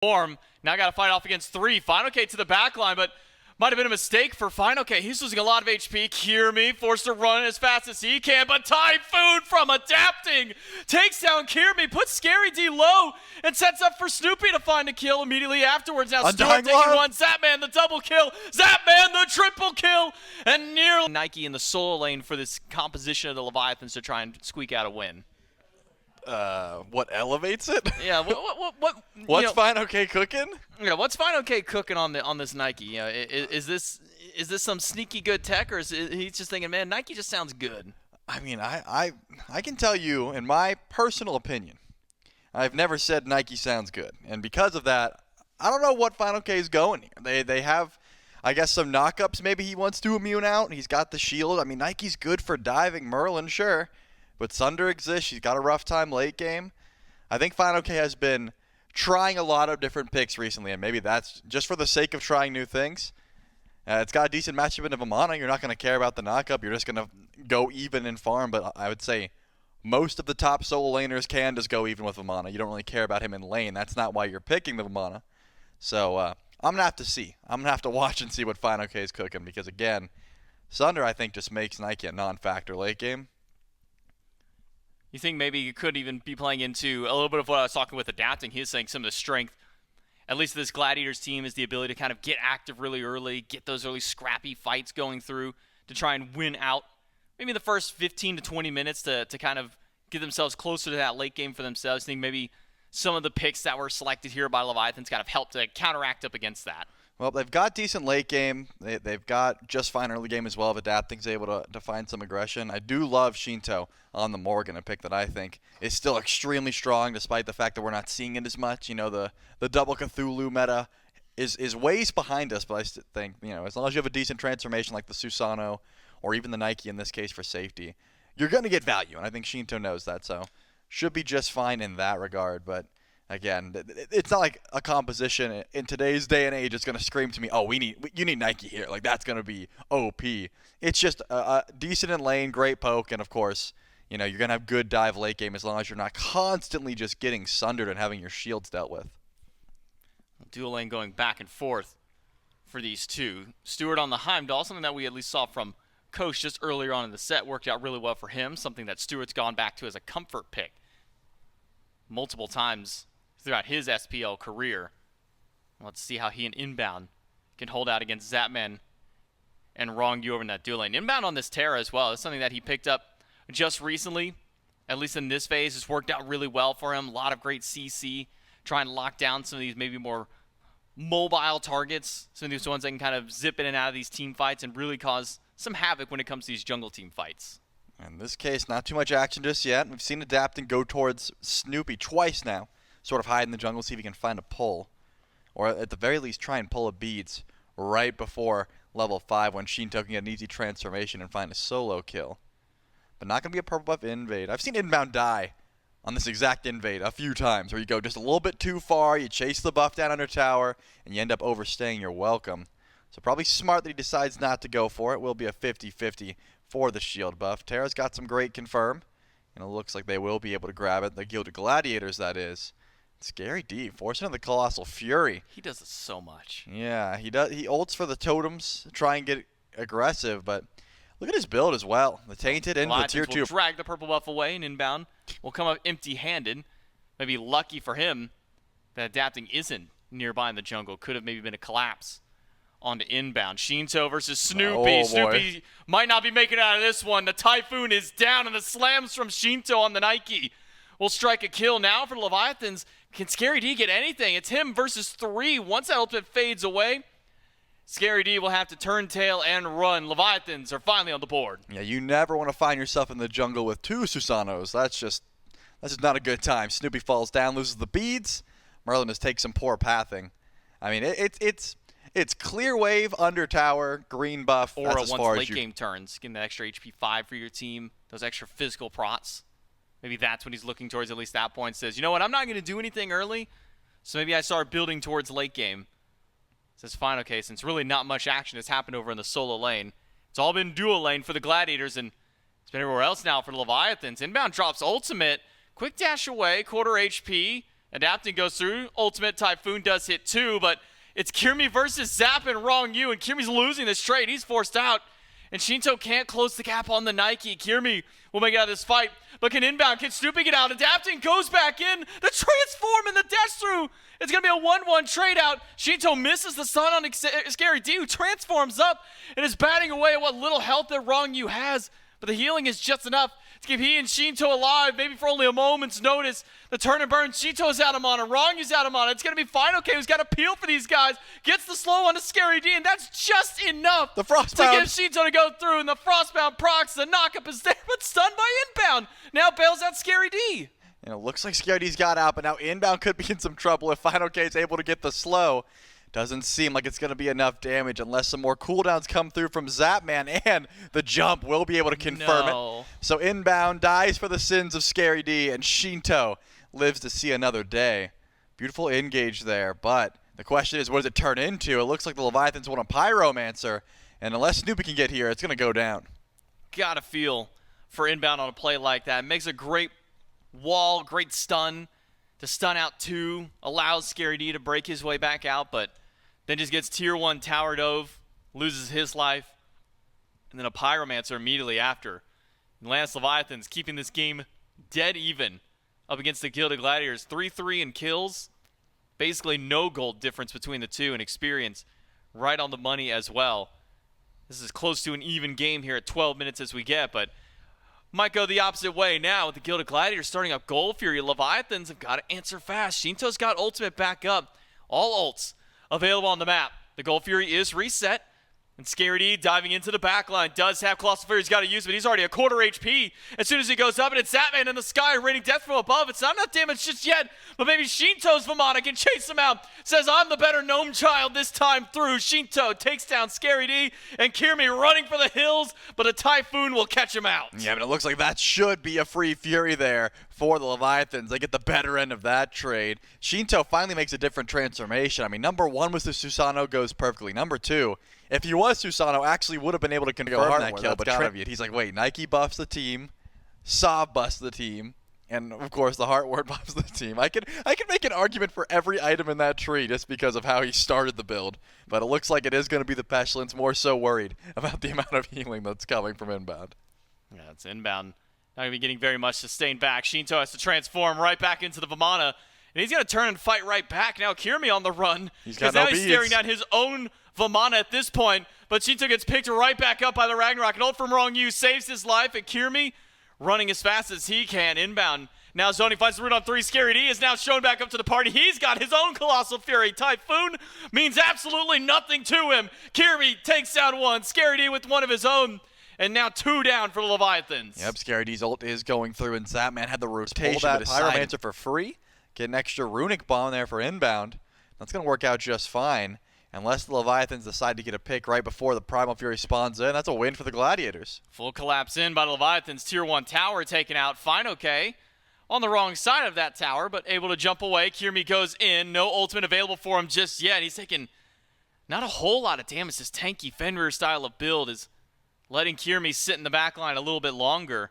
form. Now got to fight off against 3. Final K to the back line, but might have been a mistake for Final K. He's losing a lot of HP. Kirmi forced to run as fast as he can, but Typhoon from adapting takes down Kirmi, puts Scary D low, and sets up for Snoopy to find a kill immediately afterwards. Now Stuart taking one. Zapman the double kill. Zapman the triple kill. And nearly Nike in the solo lane for this composition of the Leviathans to try and squeak out a win. What elevates it? Yeah, what's Fine OK cooking? Yeah, what's Fine OK cooking on this Nike? You know, is this some sneaky good tech, or is he just thinking, man, Nike just sounds good? I mean, I can tell you, in my personal opinion, I've never said Nike sounds good, and because of that, I don't know what Fine OK is going here. They have, I guess, some knockups. Maybe he wants to immune out. He's got the shield. I mean, Nike's good for diving Merlin, sure. But Sunder exists. She's got a rough time late game. I think Fine OK has been trying a lot of different picks recently, and maybe that's just for the sake of trying new things. It's got a decent matchup in Vamana. You're not going to care about the knockup. You're just going to go even in farm. But I would say most of the top solo laners can just go even with Vamana. You don't really care about him in lane. That's not why you're picking the Vamana. So I'm going to have to see. I'm going to have to watch and see what Fine OK is cooking because, again, Sunder, I think, just makes Nike a non-factor late game. You think maybe you could even be playing into a little bit of what I was talking with adapting. He was saying some of the strength, at least this Gladiators team, is the ability to kind of get active really early, get those early scrappy fights going through to try and win out maybe the first 15 to 20 minutes to kind of get themselves closer to that late game for themselves. I think maybe some of the picks that were selected here by Leviathans kind of helped to counteract up against that. Well, they've got decent late game. They've got just fine early game as well. If adapting's able to find some aggression. I do love Shinto on the Morgan, a pick that I think is still extremely strong despite the fact that we're not seeing it as much. You know, the double Cthulhu meta is ways behind us, but I still think, you know, as long as you have a decent transformation like the Susano or even the Nike in this case for safety, you're going to get value, and I think Shinto knows that, so should be just fine in that regard, but again, it's not like a composition in today's day and age is going to scream to me, oh, you need Nike here. Like, that's going to be OP. It's just a decent in lane, great poke, and of course, you know, you're going to have good dive late game as long as you're not constantly just getting sundered and having your shields dealt with. Dual lane going back and forth for these two. Stewart on the Heimdall, something that we at least saw from Coach just earlier on in the set, worked out really well for him, something that Stewart's gone back to as a comfort pick multiple times throughout his SPL career. Let's see how he and Inbound can hold out against Zapman and Wrong You over in that dual lane. Inbound on this Terra as well. It's something that he picked up just recently, at least in this phase. It's worked out really well for him. A lot of great CC, trying to lock down some of these maybe more mobile targets, some of these ones that can kind of zip in and out of these team fights and really cause some havoc when it comes to these jungle team fights. In this case, not too much action just yet. We've seen Adapting go towards Snoopy twice now. Sort of hide in the jungle, see if he can find a pull. Or at the very least, try and pull a beads right before level 5 when Shinto can get an easy transformation and find a solo kill. But not going to be a purple buff invade. I've seen Inbound die on this exact invade a few times, where you go just a little bit too far, you chase the buff down under tower, and you end up overstaying your welcome. So probably smart that he decides not to go for it. Will be a 50-50 for the shield buff. Terra's got some great confirm, and it looks like they will be able to grab it. The Gilded Gladiators, that is. Scary D, forcing on the Colossal Fury. He does it so much. Yeah, he does. He ults for the totems, try and get aggressive, but look at his build as well. The Tainted into the tier 2. Drag the purple buff away, and Inbound will come up empty-handed. Maybe lucky for him that Adapting isn't nearby in the jungle. Could have maybe been a collapse onto Inbound. Shinto versus Snoopy. Oh, Snoopy might not be making it out of this one. The Typhoon is down, and the slams from Shinto on the Nike will strike a kill now for the Leviathans. Can Scary D get anything? It's him versus 3. Once that ultimate fades away, Scary D will have to turn tail and run. Leviathans are finally on the board. Yeah, you never want to find yourself in the jungle with 2 Susanos. That's just not a good time. Snoopy falls down, loses the beads. Merlin just takes some poor pathing. I mean, it's clear wave, under tower, green buff. Or that's as once far late as you... game turns, getting that extra HP 5 for your team, those extra physical prots. Maybe that's what he's looking towards, at least that point. Says, you know what, I'm not going to do anything early, so maybe I start building towards late game. Says, fine, okay, since really not much action has happened over in the solo lane. It's all been dual lane for the Gladiators, and been everywhere else now for the Leviathans. Inbound drops ultimate. Quick dash away, quarter HP. Adapting goes through. Ultimate Typhoon does hit too, but it's Kirmi versus Zap and Wrong You, and Kirmi's losing this trade. He's forced out, and Shinto can't close the gap on the Nike. Kirmi will make it out of this fight, but can inbound. Can Snoopy get out? Adapting goes back in. The transform and the dash through. It's going to be a 1-1 trade out. Shinto misses the stun on Scary D, who transforms up and is batting away at what little health that Wrong You has, but the healing is just enough to keep he and Shinto alive, maybe for only a moment's notice. The turn and burn, Shinto's out of mana, Wrong You's out of mana. It's going to be fine. Okay, who's got to peel for these guys. Gets the slow on to Scary D, and that's just enough The to Frostbound. get Shinto to go through. And the Frostbound procs, the knockup is there, but stunned by inbound. Now bails out Scary D. Looks like Scary D's got out, but now inbound could be in some trouble if Final K is able to get the slow. Doesn't seem like it's going to be enough damage unless some more cooldowns come through from Zapman, and the jump will be able to confirm it. So inbound dies for the sins of Scary D, and Shinto lives to see another day. Beautiful engage there, but the question is, what does it turn into? It looks like the Leviathans want a Pyromancer, and unless Snoopy can get here, it's going to go down. Gotta feel for inbound on a play like that. Makes a great wall, great stun to stun out 2, allows Scary D to break his way back out, but then just gets tier 1 tower dove, loses his life, and then a Pyromancer immediately after. Lance Leviathans keeping this game dead even up against the Gilded Gladiators. 3-3 in kills, basically no gold difference between the two, and experience right on the money as well. This is close to an even game here at 12 minutes as we get, but might go the opposite way now with the Gilded Gladiators starting up Gold Fury. Leviathans have got to answer fast. Shinto's got ultimate back up. All ults available on the map. The Gold Fury is reset. And Scary D diving into the backline. Does have Colossal Fury. He's got to use it, but he's already a quarter HP. As soon as he goes up, and it's Zapman in the sky raining death from above. It's not enough damage just yet, but maybe Shinto's Vamana can chase him out. Says, I'm the better gnome child this time through. Shinto takes down Scary D, and Kirmi running for the hills, but a Typhoon will catch him out. Yeah, but it looks like that should be a free Fury there for the Leviathans. They get the better end of that trade. Shinto finally makes a different transformation. I mean, number 1 was the Susanoo goes perfectly. Number 2, if he was Susanoo, actually would have been able to confirm that kill, but he's like, wait, Nike buffs the team, Sav buffs the team, and of course the Heartward buffs the team. I can make an argument for every item in that tree just because of how he started the build, but it looks like it is going to be the Pestilence, more so worried about the amount of healing that's coming from inbound. Yeah, it's inbound. Not going to be getting very much sustained back. Shinto has to transform right back into the Vamana, and he's going to turn and fight right back. Now Kirmi on the run. He's staring at his own Vamana at this point, but Shinto gets picked right back up by the Ragnarok. An ult from Wrong You saves his life, and Kirmi running as fast as he can. Inbound. Now zoning finds the root on 3. Scary D is now shown back up to the party. He's got his own Colossal Fury. Typhoon means absolutely nothing to him. Kirmi takes down 1. Scary D with 1 of his own. And now 2 down for the Leviathans. Yep, Scary D's ult is going through, and Zapman had the rotation. Pull that Pyromancer for free. Get an extra Runic Bomb there for inbound. That's going to work out just fine. Unless the Leviathans decide to get a pick right before the Primal Fury spawns in, that's a win for the Gladiators. Full collapse in by the Leviathans. Tier 1 tower taken out. Fine, okay. On the wrong side of that tower, but able to jump away. Kirmi goes in. No ultimate available for him just yet. He's taking not a whole lot of damage. This tanky Fenrir style of build is letting Kirmi sit in the backline a little bit longer.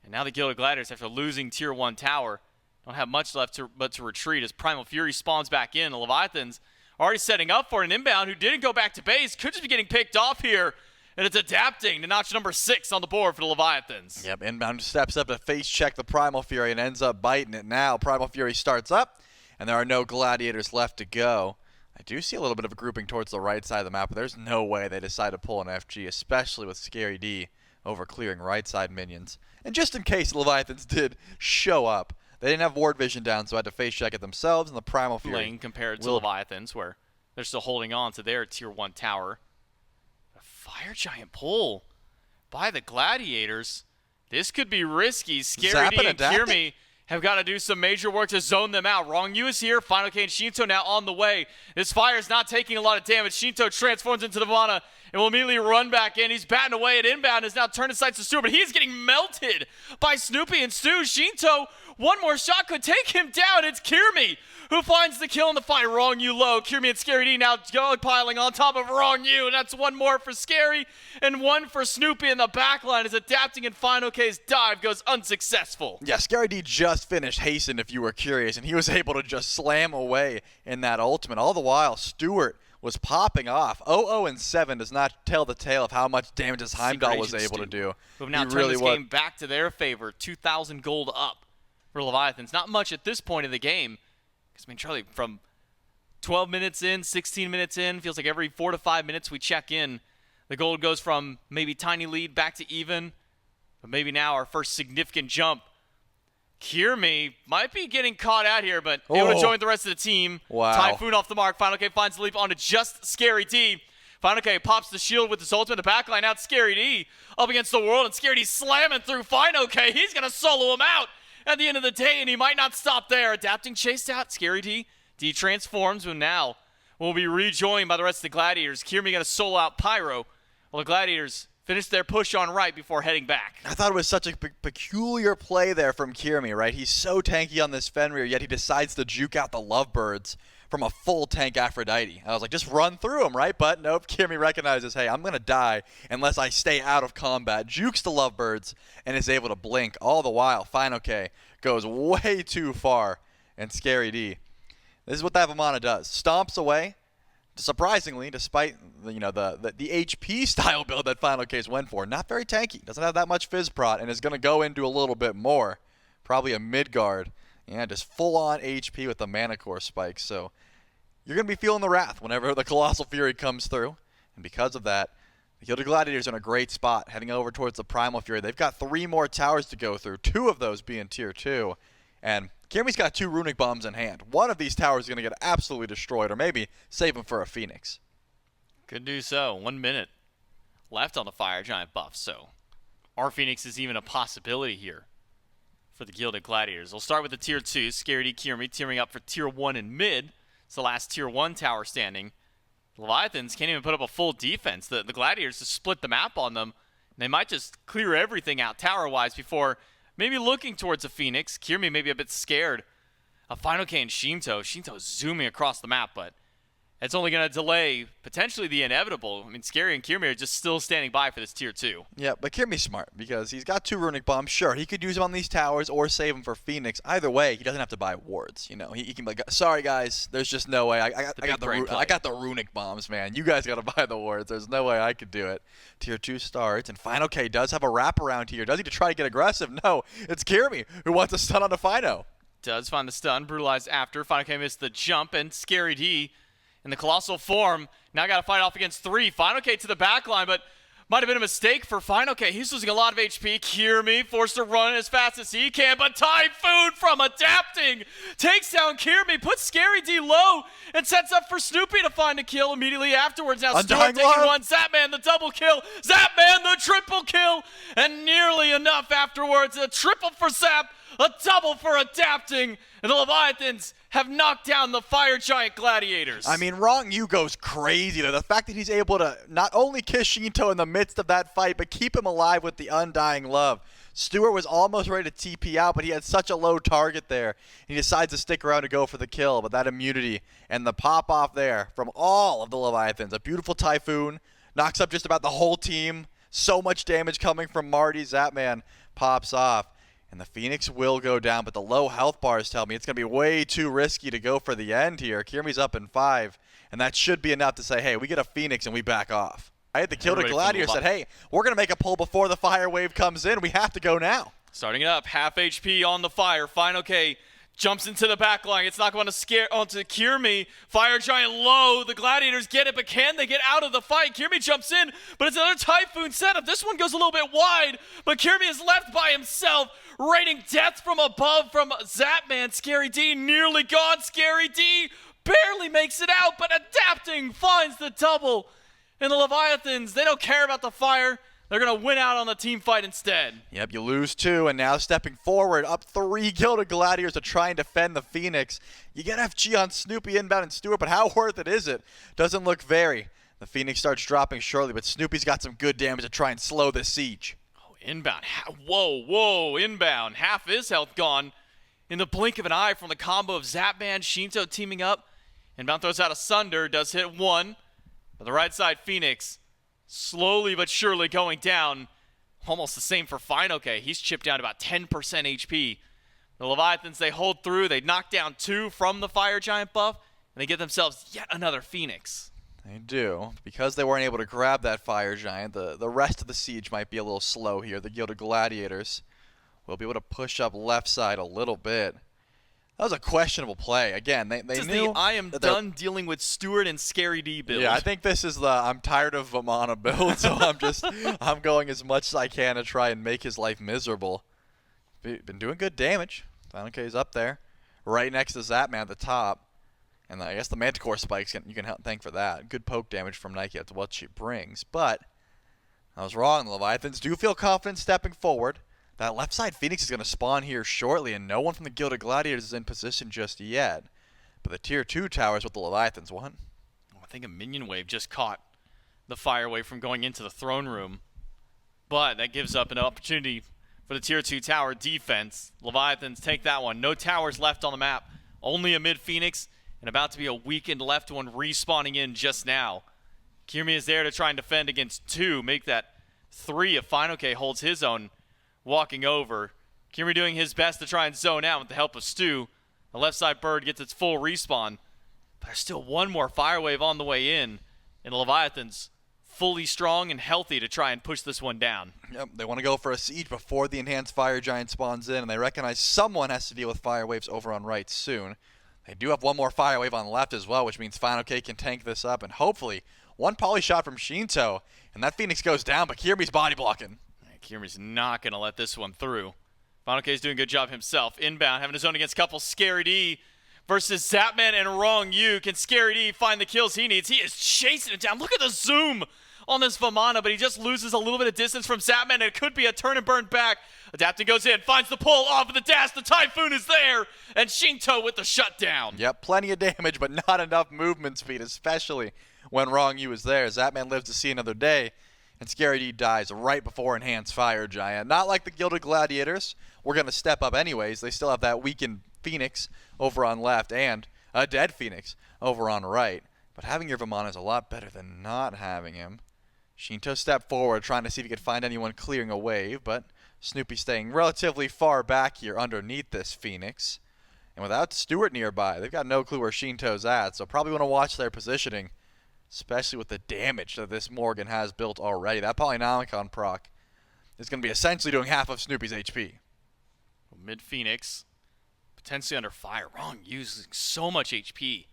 And now the Gilded Gladiators, after losing Tier 1 tower, don't have much left but to retreat as Primal Fury spawns back in. The Leviathans already setting up for an inbound who didn't go back to base. Could just be getting picked off here. And it's adapting to notch number 6 on the board for the Leviathans. Yep, inbound steps up to face check the Primal Fury and ends up biting it now. Primal Fury starts up, and there are no Gladiators left to go. I do see a little bit of a grouping towards the right side of the map, but there's no way they decide to pull an FG, especially with Scary D over clearing right side minions. And just in case the Leviathans did show up, they didn't have ward vision down, so had to face check it themselves, and the Primal Fury Lane compared to Leviathans, where they're still holding on to their Tier 1 tower. A Fire Giant pull by the Gladiators. This could be risky. Scary D and Kirmi have got to do some major work to zone them out. Wrong You is here. Final K and Shinto now on the way. This fire is not taking a lot of damage. Shinto transforms into the Vamana and will immediately run back in. He's batting away at inbound. Is now turned his sights to Stu, but he's getting melted by Snoopy and Stu. Shinto, one more shot could take him down. It's Kirmi who finds the kill in the fight. Wrong You low. Kirmi and Scary D now piling on top of Wrong You. And that's one more for Scary and one for Snoopy in the backline as adapting, and Final K's dive goes unsuccessful. Yeah, Scary D just just finished Hasten, if you were curious, and he was able to just slam away in that ultimate. All the while, Stewart was popping off. 0-0-7 does not tell the tale of how much damage his Heimdall was able to do. We've now He turned really this was. game back to their favor. 2,000 gold up for Leviathans. Not much at this point in the game. Because, I mean, Charlie, from 12 minutes in, 16 minutes in, feels like every 4 to 5 minutes we check in, the gold goes from maybe tiny lead back to even. But maybe now our first significant jump. Kierme might be getting caught out here, but able to join the rest of the team. Wow. Typhoon off the mark. Final K finds the leap onto just Scary D. Final K pops the shield with his ultimate. The backline out. Scary D up against the world, and Scary D slamming through Final K. He's going to solo him out at the end of the day, and he might not stop there. Adapting, chased out. Scary D. D transforms, and now will be rejoined by the rest of the Gladiators. Kierme going to solo out Pyro, while the Gladiators finish their push on right before heading back. I thought it was such a peculiar play there from Kierme, right? He's so tanky on this Fenrir, yet he decides to juke out the Lovebirds from a full tank Aphrodite. I was like, just run through him, right? But nope, Kierme recognizes, hey, I'm going to die unless I stay out of combat. Jukes the Lovebirds and is able to blink. All the while, Final K goes way too far, and Scary D. This is what that Vamana does. Stomps away. Surprisingly, despite the HP style build that Final Case went for, not very tanky. Doesn't have that much Fizz Prot and is going to go into a little bit more. Probably a mid guard. Yeah, just full on HP with the Mana Core spikes. So you're going to be feeling the wrath whenever the Colossal Fury comes through. And because of that, the Gilded Gladiators are in a great spot heading over towards the Primal Fury. They've got 3 more towers to go through, 2 of those being tier 2. And Kierme's got 2 runic bombs in hand. One of these towers is going to get absolutely destroyed, or maybe save him for a Phoenix. Could do so. 1 minute left on the Fire Giant buff, so our Phoenix is even a possibility here for the Gilded Gladiators. We'll start with the tier 2, Scary D Kierme, tearing up for tier 1 in mid. It's the last tier 1 tower standing. Leviathans can't even put up a full defense. The Gladiators just split the map on them. And they might just clear everything out tower-wise before maybe looking towards a Phoenix. Kierme may be a bit scared of Final K and Shinto. Shinto's zooming across the map, but it's only going to delay potentially the inevitable. I mean, Scary and Kierme are just still standing by for this tier 2. Yeah, but Kierme's smart because he's got 2 runic bombs. Sure, he could use them on these towers or save them for Phoenix. Either way, he doesn't have to buy wards. You know, he can be like, sorry guys, there's just no way. I got the runic bombs, man. You guys got to buy the wards. There's no way I could do it. Tier 2 starts, and Final K does have a wraparound here. Does he to try to get aggressive? No, it's Kierme who wants a stun on the Fino. Does find the stun, brutalized after. Final K missed the jump, and Scary D in the colossal form now got to fight off against 3. Final K to the back line, but might have been a mistake for Final K. He's losing a lot of HP. Kierme forced to run as fast as he can, but Typhoon from Adapting takes down Kierme, puts Scary D low, and sets up for Snoopy to find a kill immediately afterwards. Now Stewart taking one. Zapman the double kill. Zapman the triple kill, and nearly enough afterwards. A triple for Zap, a double for Adapting, and the Leviathans have knocked down the Fire Giant Gladiators. I mean, Wrong You goes crazy, though. The fact that he's able to not only kiss Shinto in the midst of that fight, but keep him alive with the undying love. Stewart was almost ready to TP out, but he had such a low target there. He decides to stick around to go for the kill, but that immunity and the pop-off there from all of the Leviathans. A beautiful Typhoon, knocks up just about the whole team. So much damage coming from Marty. Zapman pops off. And the Phoenix will go down, but the low health bars tell me it's going to be way too risky to go for the end here. Kierme's up in 5, and that should be enough to say, hey, we get a Phoenix and we back off. The Gilded Gladiator said, hey, we're going to make a pull before the fire wave comes in. We have to go now. Starting it up, half HP on the Fire. Final K jumps into the back line. It's not going to scare onto Kierme. Fire Giant low. The Gladiators get it, but can they get out of the fight? Kierme jumps in, but it's another Typhoon setup. This one goes a little bit wide, but Kierme is left by himself, raining death from above from Zapman. Scary D nearly gone. Scary D barely makes it out, but Adapting finds the double. And the Leviathans, they don't care about the fire. They're going to win out on the team fight instead. Yep, you lose 2, and now stepping forward, up 3 Gilded Gladiators to try and defend the Phoenix. You get FG on Snoopy inbound and Stewart, but how worth it is it? Doesn't look very. The Phoenix starts dropping shortly, but Snoopy's got some good damage to try and slow this siege. Oh, inbound. Whoa, inbound. Half his health gone in the blink of an eye from the combo of Zapman, Shinto teaming up. Inbound throws out a Sunder, does hit 1. But the right side Phoenix slowly but surely going down. Almost the same for Final K. He's chipped down about 10% HP. The Leviathans, they hold through. They knock down 2 from the Fire Giant buff, and they get themselves yet another Phoenix. They do. Because they weren't able to grab that Fire Giant, the rest of the siege might be a little slow here. The Gilded Gladiators will be able to push up left side a little bit. That was a questionable play. Again, they knew I am done dealing with Stewart and Scary D build. Yeah, I think this is the I'm tired of Vamana build, so I'm going as much as I can to try and make his life miserable. Been doing good damage. Final K is up there, right next to Zapman at the top. And I guess the Manticore spikes, you can thank for that. Good poke damage from Nike. That's what she brings. But I was wrong. The Leviathans do feel confident stepping forward. That left side Phoenix is going to spawn here shortly, and no one from the Gilded Gladiators is in position just yet. But the Tier 2 tower is what the Leviathans want. I think a minion wave just caught the Fire Wave from going into the throne room. But that gives up an opportunity for the Tier 2 tower defense. Leviathans take that one. No towers left on the map. Only a mid-Phoenix, and about to be a weakened left one respawning in just now. Kirmi is there to try and defend against 2, make that 3 if Final K holds his own. Walking over. Kirmi doing his best to try and zone out with the help of Stu. The left side bird gets its full respawn. But there's still one more Fire Wave on the way in. And the Leviathans fully strong and healthy to try and push this one down. Yep, they want to go for a siege before the enhanced Fire Giant spawns in, and they recognize someone has to deal with Fire Waves over on right soon. They do have one more Fire Wave on the left as well, which means Final K can tank this up, and hopefully one poly shot from Shinto, and that Phoenix goes down, but Kirmi's body blocking. Kirmi's not going to let this one through. Final K is doing a good job himself. Inbound, having his own against couple. Scary D versus Zapman and Wrong Yu. Can Scary D find the kills he needs? He is chasing it down. Look at the zoom on this Vamana, but he just loses a little bit of distance from Zapman, and it could be a turn and burn back. Adapting goes in, finds the pull off of the dash. The Typhoon is there, and Shinto with the shutdown. Yep, plenty of damage, but not enough movement speed, especially when Wrong Yu is there. Zapman lives to see another day. And Scary D dies right before Enhanced Fire Giant. Not like the Gilded Gladiators. We're going to step up anyways. They still have that weakened Phoenix over on left and a dead Phoenix over on right. But having your Vamana is a lot better than not having him. Shinto stepped forward trying to see if he could find anyone clearing a wave, but Snoopy staying relatively far back here underneath this Phoenix. And without Stewart nearby, they've got no clue where Shinto's at, so probably want to watch their positioning. Especially with the damage that this Morgan has built already. That Polynomicon proc is going to be essentially doing half of Snoopy's HP. Mid-Phoenix, potentially under fire. Wrong, using so much HP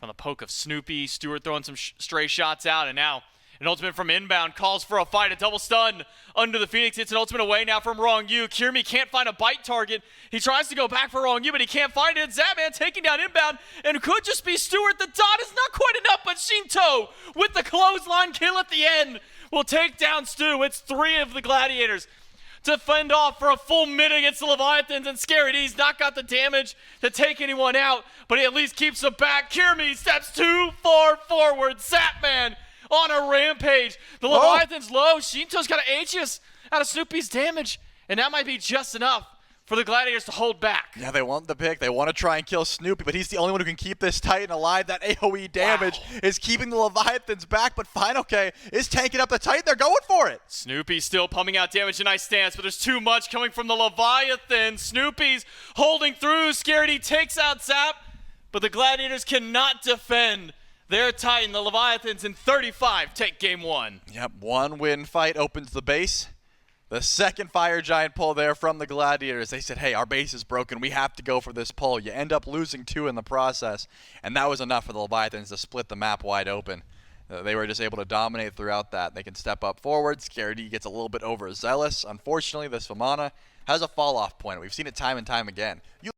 from the poke of Snoopy. Stewart throwing some stray shots out, and now an ultimate from inbound calls for a fight. A double stun under the Phoenix. It's an ultimate away now from Wrong Yu. Kirmi can't find a bite target. He tries to go back for Wrong Yu, but he can't find it. Zapman taking down inbound, and it could just be Stewart. The dot is not quite enough, but Shinto with the clothesline kill at the end will take down Stu. It's 3 of the Gladiators to fend off for a full minute against the Leviathans, and Scary D's not got the damage to take anyone out, but he at least keeps them back. Kirmi steps too far forward. Zapman on a rampage. The Leviathan's low. Shinto's got to Aegis out of Snoopy's damage, and that might be just enough for the Gladiators to hold back. Yeah, they want the pick. They want to try and kill Snoopy, but he's the only one who can keep this Titan alive. That AoE damage is keeping the Leviathans back, but Final K is tanking up the Titan. They're going for it. Snoopy's still pumping out damage. A nice stance, but there's too much coming from the Leviathan. Snoopy's holding through. Scaredy takes out Zap, but the Gladiators cannot defend their Titan. The Leviathans in 35 take game 1. Yep, 1-win fight opens the base. The second Fire Giant pull there from the Gladiators. They said, hey, our base is broken. We have to go for this pull. You end up losing 2 in the process, and that was enough for the Leviathans to split the map wide open. They were just able to dominate throughout that. They can step up forward. Scaredy gets a little bit overzealous. Unfortunately, this Vamana has a fall-off point. We've seen it time and time again.